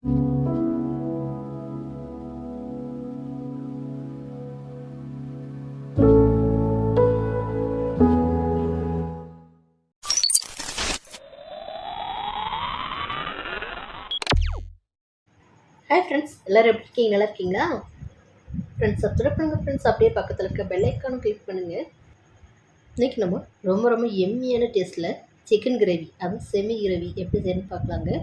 Hi friends, எல்லோரும் எப்படி இருக்கீங்க? நல்லா இருக்கீங்களா? ஃப்ரெண்ட்ஸ், சப்ஸ்கிரைப் பண்ணுங்கள் ஃப்ரெண்ட்ஸ். அப்படியே பக்கத்தில் இருக்க பெல் ஐக்கானும் கிளிக் பண்ணுங்கள். இன்றைக்கி நம்ம ரொம்ப எம்மியான டேஸ்ட்டில் சிக்கன் கிரேவி, அதுவும் செமி கிரேவி எப்படி செய்யணும்னு பார்க்கலாங்க.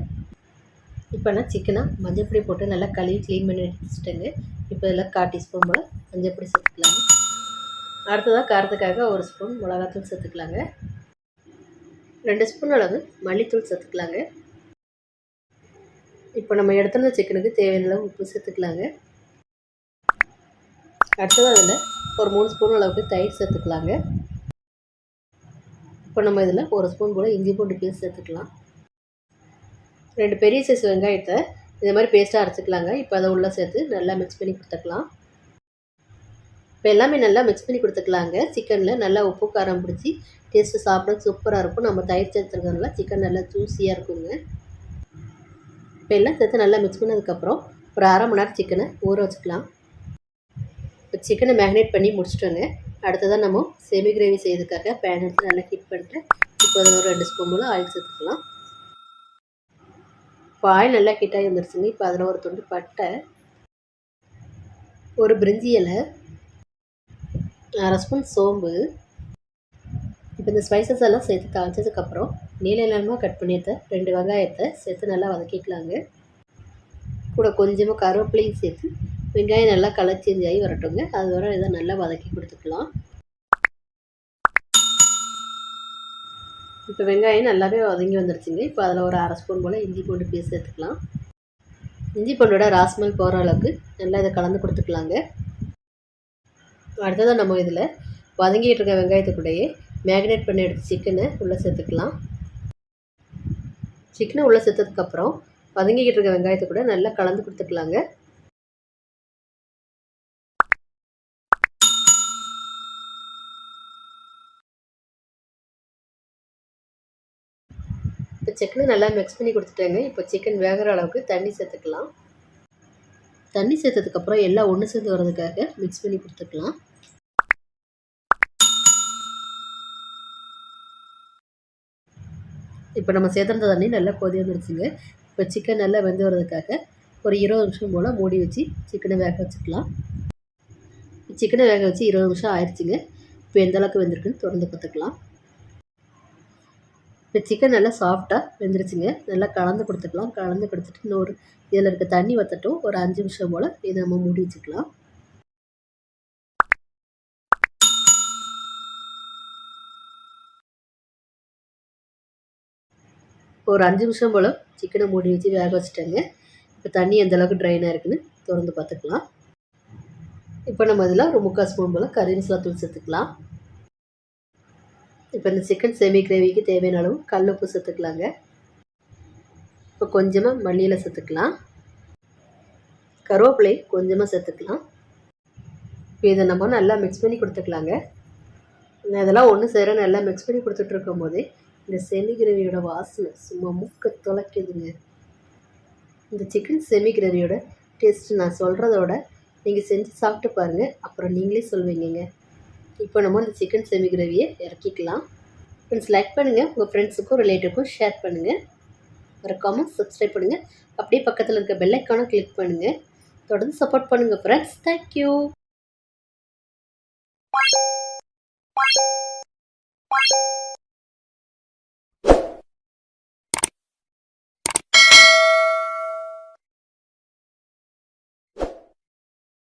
இப்போ நான் சிக்கனை மஞ்சள் பொடி போட்டு நல்லா கழுவி க்ளீன் பண்ணி எடுத்துட்டேங்க. இப்போ இதில் 1/4 டீஸ்பூன் போல் மஞ்சள் பொடி சேர்த்துக்கலாங்க. அடுத்ததாக காரத்துக்காக 1 ஸ்பூன் மிளகாத்தூள் சேர்த்துக்கலாங்க. 2 ஸ்பூன் அளவு மல்லித்தூள் சேர்த்துக்கலாங்க. இப்போ நம்ம எடுத்துருந்த சிக்கனுக்கு தேவையான அளவு உப்பு சேர்த்துக்கலாங்க. அடுத்ததாக அதில் ஒரு 3 ஸ்பூன் அளவுக்கு தயிர் சேர்த்துக்கலாங்க. இப்போ நம்ம இதில் 1 ஸ்பூன் போல் இஞ்சி பூண்டு பேஸ்ட் சேர்த்துக்கலாம். 2 பெரிய சைஸ் வெங்காயத்தை இது மாதிரி பேஸ்ட்டாக அரைச்சிக்கலாங்க. இப்போ அதை உள்ளே சேர்த்து நல்லா மிக்ஸ் பண்ணி கொடுத்துக்கலாம். இப்போ எல்லாமே நல்லா மிக்ஸ் பண்ணி கொடுத்துக்கலாங்க. சிக்கனில் நல்லா உப்பு காரம் பிடிச்சி டேஸ்ட்டு சாப்பிட சூப்பராக இருக்கும். நம்ம தயிர் சேர்த்துருக்கறதுனால சிக்கன் நல்லா ஜூஸியாக இருக்குங்க. இப்போ எல்லாம் சேர்த்து நல்லா மிக்ஸ் பண்ணதுக்கப்புறம் ஒரு 1/2 மணி நேரம் சிக்கனை ஊற வச்சுக்கலாம். இப்போ சிக்கனை மேக்னேட் பண்ணி முடிச்சிட்டோங்க. அடுத்ததாக நம்ம செமி கிரேவி செய்யறதுக்காக பேன் எடுத்து நல்லா ஹீட் பண்ணிட்டு இப்போ அதில் ஒரு 2 ஸ்பூன் போல் ஆயில் சேர்த்துக்கலாம். இப்போ ஆயில் நல்லா ஹீட்டாகி வந்துருச்சுங்க. இப்போ அதில் ஒரு துண்டு பட்டை, ஒரு பிரிஞ்சி இலை, 1/2 ஸ்பூன் சோம்பு, இப்போ இந்த ஸ்பைசஸ் எல்லாம் சேர்த்து தாளிச்சதுக்கப்புறம் நீளமாக கட் பண்ணிட்டு 2 வெங்காயத்தை சேர்த்து நல்லா வதக்கிக்கலாங்க. கூட கொஞ்சமாக கருவேப்பிலையும் சேர்த்து வெங்காயம் நல்லா கலர் சேஞ்ச் ஆகி வரட்டுங்க. அது வர இதை நல்லா வதக்கி கொடுத்துக்கலாம். இப்போ வெங்காயம் நல்லாவே வதங்கி வந்துருச்சுங்க. இப்போ அதில் ஒரு 1/2 ஸ்பூன் போல் இஞ்சி பூண்டு பேஸ்ட் சேர்த்துக்கலாம். இஞ்சி பூண்டோட ராஸ்மெல் போகிற அளவுக்கு நல்லா இதை கலந்து கொடுத்துக்கலாங்க. அடுத்ததாக நம்ம இதில் வதங்கிட்டு இருக்க வெங்காயத்து கூடயே மேக்னேட் பண்ணி எடுத்து சிக்கனை உள்ளே சேர்த்துக்கலாம். சிக்கனை உள்ளே சேர்த்ததுக்கப்புறம் வதங்கிக்கிட்டு இருக்க வெங்காயத்தை கூட நல்லா கலந்து கொடுத்துக்கலாங்க. இப்போ சிக்கனை நல்லா மிக்ஸ் பண்ணி கொடுத்துட்டேங்க. இப்போ சிக்கன் வேகிற அளவுக்கு தண்ணி சேர்த்துக்கலாம். தண்ணி சேர்த்ததுக்கப்புறம் எல்லாம் ஒன்று சேர்ந்து வர்றதுக்காக மிக்ஸ் பண்ணி கொடுத்துக்கலாம். இப்போ நம்ம சேர்த்துருந்த தண்ணி நல்லா கொதி வந்துருச்சுங்க. இப்போ சிக்கன் நல்லா வெந்து வர்றதுக்காக ஒரு 20 நிமிஷம் போல் மூடி வச்சு சிக்கனை வேக வச்சுக்கலாம். சிக்கனை வேக வச்சு 20 நிமிஷம் ஆயிடுச்சுங்க. இப்போ எந்த அளவுக்கு வெந்திருக்குன்னு திறந்து பார்த்துக்கலாம். இப்போ சிக்கன் நல்லா சாஃப்டாக வெந்துருச்சுங்க. நல்லா கலந்து கொடுத்துக்கலாம். கலந்து கொடுத்துட்டு இன்னொரு இதில் இருக்க தண்ணி வற்றட்டும். ஒரு 5 நிமிஷம் போல் இதை நம்ம மூடி வச்சுக்கலாம். ஒரு 5 நிமிஷம் போல் சிக்கனை மூடி வச்சு வேக வச்சுட்டேங்க. இப்போ தண்ணி எந்த அளவுக்கு ட்ரைனாக இருக்குன்னு திறந்து பார்த்துக்கலாம். இப்போ நம்ம இதில் ஒரு 3/4 ஸ்பூன் போல் கறி மசாலா தூள் சேர்த்துக்கலாம். இப்போ இந்த சிக்கன் செமி கிரேவிக்கு தேவையான அளவு கல் உப்பு சேர்த்துக்கலாங்க. இப்போ கொஞ்சமாக மல்லி இலை சேர்த்துக்கலாம். கருவேப்பிலை கொஞ்சமாக சேர்த்துக்கலாம். இப்போ இதை நம்ம நல்லா மிக்ஸ் பண்ணி கொடுத்துக்கலாங்க. இதெல்லாம் ஒன்று சேர நல்லா மிக்ஸ் பண்ணி கொடுத்துட்டு இருக்கும் போதே இந்த செமி கிரேவியோட வாசனை சும்மா மூக்க தொலைக்குதுங்க. இந்த சிக்கன் செமி கிரேவியோட டேஸ்ட்டு நான் சொல்கிறதோட நீங்கள் செஞ்சு சாப்பிட்டு பாருங்கள், அப்புறம் நீங்களே சொல்வீங்க. இப்போ நம்ம இந்த சிக்கன் செமி கிரேவியை இறக்கிக்கலாம். ஃப்ரெண்ட்ஸ், லைக் பண்ணுங்கள், உங்கள் ஃப்ரெண்ட்ஸுக்கும் ரிலேட்டிவ்க்கும் ஷேர் பண்ணுங்கள். மறக்காமல் சப்ஸ்கிரைப் பண்ணுங்கள். அப்படியே பக்கத்தில் இருக்க பெல் ஐக்கானை கிளிக் பண்ணுங்கள். தொடர்ந்து சப்போர்ட் பண்ணுங்கள் ஃப்ரெண்ட்ஸ். தேங்க்யூ.